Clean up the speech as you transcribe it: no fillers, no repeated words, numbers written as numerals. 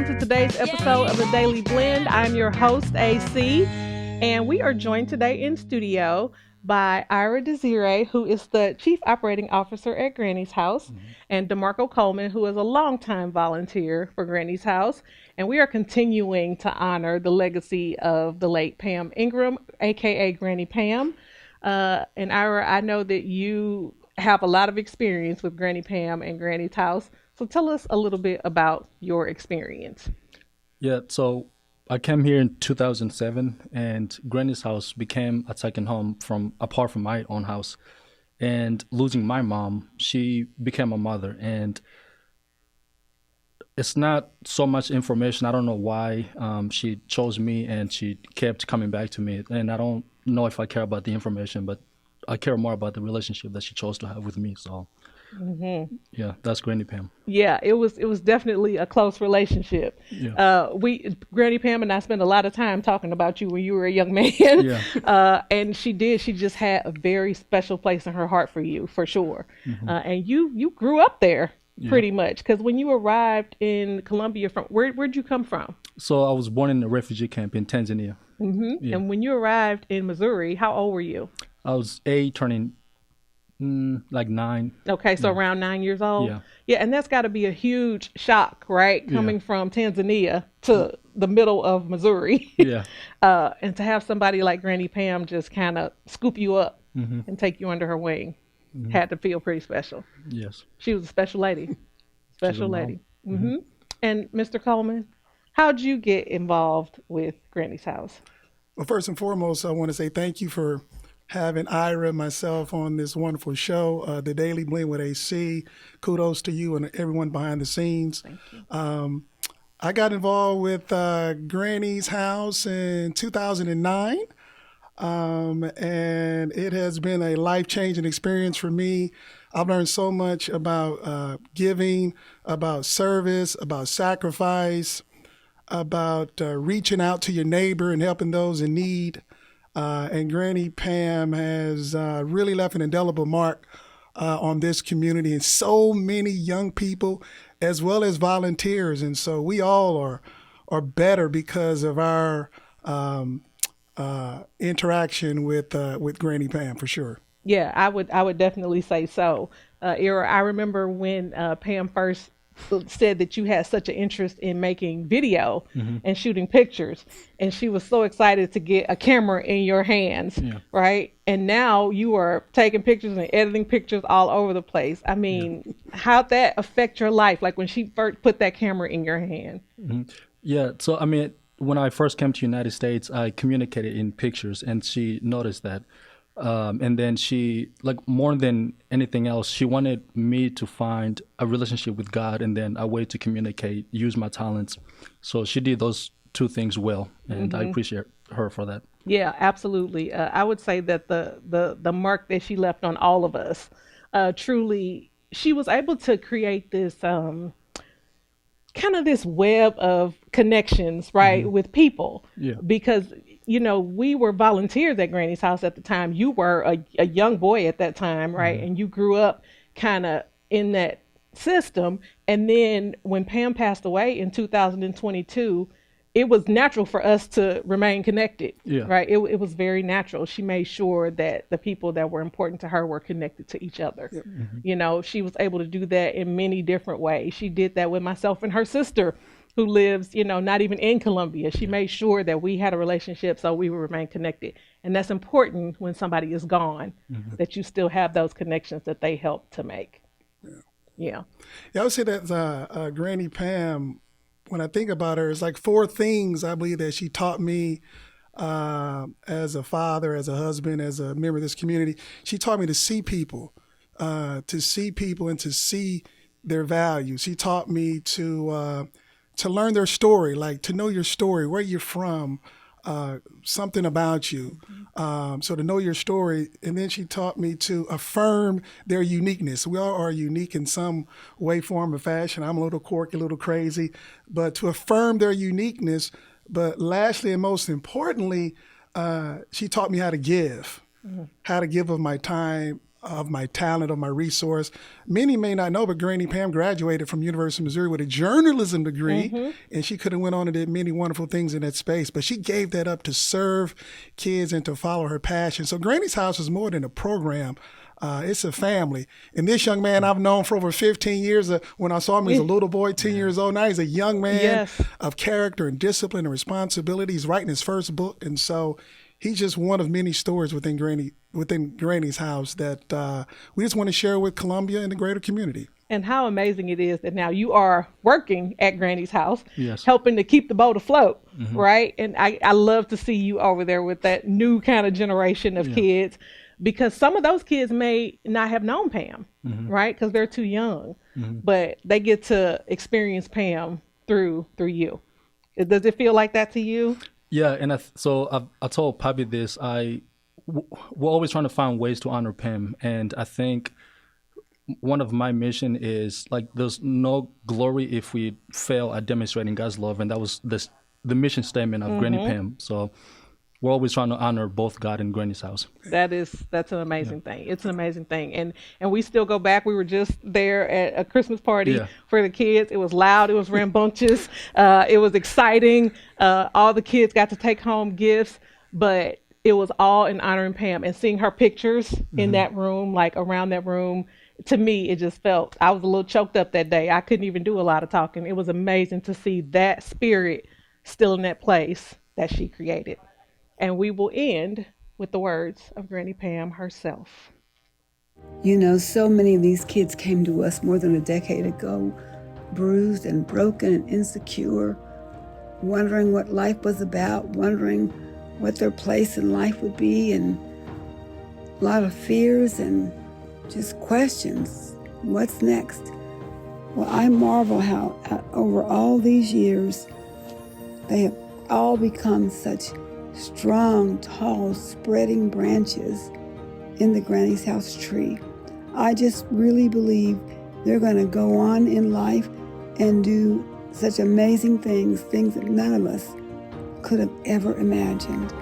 to today's episode of the Daily Blend. I'm your host, AC, and we are joined today in studio by Ira Desiree, who is the Chief Operating Officer at Granny's House, and Demarko Coleman, who is a longtime volunteer for Granny's House. And we are continuing to honor the legacy of the late Pam Ingram, aka Granny Pam. And Ira, I know that you have a lot of experience with Granny Pam and Granny's House. So tell us a little bit about your experience. Yeah, so I came here in 2007, and Granny's House became a second home apart from my own house. And losing my mom, she became a mother. And it's not so much information. I don't know why she chose me, and she kept coming back to me. And I don't know if I care about the information, but I care more about the relationship that she chose to have with me. So, yeah, that's Granny Pam. Yeah, it was definitely a close relationship. Yeah. Granny Pam and I spent a lot of time talking about you when you were a young man. Yeah. And she just had a very special place in her heart for you, for sure. And you grew up there pretty much, because when you arrived in Colombia, where'd you come from? So I was born in a refugee camp in Tanzania. Yeah. And when you arrived in Missouri, how old were you? I was 8, turning like 9. Okay, so around 9 years old. Yeah. And that's got to be a huge shock, right? Coming from Tanzania to the middle of Missouri. Yeah. And to have somebody like Granny Pam just kind of scoop you up and take you under her wing had to feel pretty special. Yes. She was a special lady. Special lady. And Mr. Coleman, how'd you get involved with Granny's House? Well, first and foremost, I want to say thank you for having Ira and myself on this wonderful show, The Daily Blend with AC. Kudos to you and everyone behind the scenes. Thank you. I got involved with Granny's House in 2009, and it has been a life-changing experience for me. I've learned so much about giving, about service, about sacrifice, about reaching out to your neighbor and helping those in need. And Granny Pam has really left an indelible mark on this community and so many young people as well as volunteers. And so we all are better because of our interaction with Granny Pam, for sure. Yeah, I would definitely say so. I remember when Pam first said that you had such an interest in making video and shooting pictures, and she was so excited to get a camera in your hands, right? And now you are taking pictures and editing pictures all over the place. I mean, how'd that affect your life? Like when she first put that camera in your hand? Yeah, so I mean, when I first came to the United States, I communicated in pictures, and she noticed that. And then she, like more than anything else, she wanted me to find a relationship with God and then a way to communicate, use my talents. So she did those two things well, and I appreciate her for that. Yeah, absolutely. I would say that the mark that she left on all of us, truly, she was able to create this kind of this web of connections, right, with people. Yeah. Because we were volunteers at Granny's House at the time. You were a young boy at that time, right? And you grew up kind of in that system. And then when Pam passed away in 2022, it was natural for us to remain connected, right? It was very natural. She made sure that the people that were important to her were connected to each other. She was able to do that in many different ways. She did that with myself and her sister, who lives, not even in Colombia. She made sure that we had a relationship so we would remain connected. And that's important when somebody is gone, that you still have those connections that they help to make. Yeah, I would say that Granny Pam, when I think about her, it's like 4 things I believe that she taught me as a father, as a husband, as a member of this community. She taught me to see people and to see their values. She taught me to learn their story, like to know your story, where you're from, something about you. So to know your story. And then she taught me to affirm their uniqueness. We all are unique in some way, form, or fashion. I'm a little quirky, a little crazy, but to affirm their uniqueness. But lastly, and most importantly, she taught me how to give of my time, of my talent, of my resource. Many may not know, but Granny Pam graduated from University of Missouri with a journalism degree, and she could have went on and did many wonderful things in that space, but she gave that up to serve kids and to follow her passion. So Granny's House is more than a program. It's a family. And this young man I've known for over 15 years. When I saw him, he was a little boy, 10 years old. Now he's a young man of character and discipline and responsibility. He's writing his first book. And so he's just one of many stories within Granny's House that we just want to share with Columbia and the greater community. And how amazing it is that now you are working at Granny's House, Yes. helping to keep the boat afloat, right? And I love to see you over there with that new kind of generation of kids, because some of those kids may not have known Pam, right? Because they're too young, but they get to experience Pam through you. Does it feel like that to you? Yeah, and I told Papi this. We're always trying to find ways to honor Pam, and I think one of my mission is, like, there's no glory if we fail at demonstrating God's love, and that was the mission statement of Granny Pam. So we're always trying to honor both God and Granny's House. That's an amazing thing. It's an amazing thing. And we still go back. We were just there at a Christmas party for the kids. It was loud. It was rambunctious. It was exciting. All the kids got to take home gifts, but it was all in honoring Pam and seeing her pictures in that room, like around that room. To me, it just felt, I was a little choked up that day. I couldn't even do a lot of talking. It was amazing to see that spirit still in that place that she created. And we will end with the words of Granny Pam herself. You know, so many of these kids came to us more than a decade ago, bruised and broken and insecure, wondering what life was about, wondering what their place in life would be, and a lot of fears and just questions. What's next? Well, I marvel how over all these years, they have all become such strong, tall, spreading branches in the Granny's House tree. I just really believe they're going to go on in life and do such amazing things that none of us could have ever imagined.